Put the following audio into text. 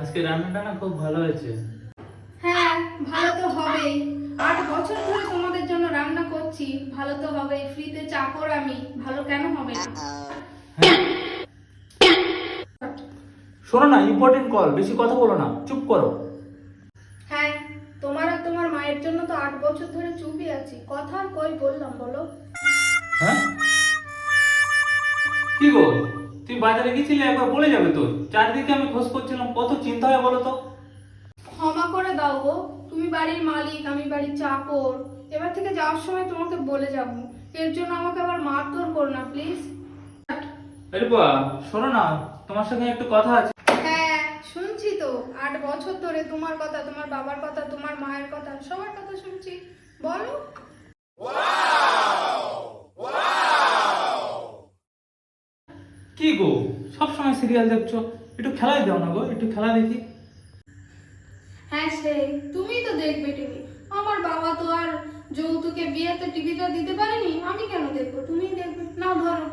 আজকে রান্নাটা না খুব ভালো হয়েছে। হ্যাঁ, ভালো তো হবেই। 8 বছর ধরে তোমাদের জন্য রান্না করছি, ভালো তো হবেই। ফ্রিতে চাকর আমি, ভালো কেন হবে না? হ্যাঁ, শোনো না, ইম্পর্টেন্ট কল, বেশি কথা বলো না, চুপ করো। হ্যাঁ, তোমার আর তোমার মায়ের জন্য তো 8 বছর ধরে চুপই আছি। কথা আর কই বললাম বলো? হ্যাঁ, কি গো, তুমি বাজারে গেছিলে, একবার বলে যাবে তো। চারদিকে আমি খোঁজ করছিলাম, কত চিন্তা হয় বলো তো। ক্ষমা করে দাও গো, তুমি বাড়ির মালিক, আমি বাড়ির চাকর। এবার থেকে যাওয়ার সময় তোমাকে বলে যাব। এর জন্য আমাকে আবার মারধর করো না প্লিজ। আরে বা, শোনো না, তোমার সঙ্গে একটু কথা আছে। হ্যাঁ, শুনছি তো। 8 বছর ধরে তোমার কথা, তোমার বাবার কথা, তোমার মায়ের কথা, সবার কথা শুনছি। বলো। কি গো, সব সময় সিরিয়াল দেখছো, একটু খেলাই দাও না গো, একটু খেলা দেখি। হ্যাঁ, সেই তুমি তো দেখবে টিভি। আমার বাবা তো আর যৌতুকে বিয়েতে টিভিটা দিতে পারেনি, আমি কেন দেখবো? তুমিই দেখবে, নাও ধরো।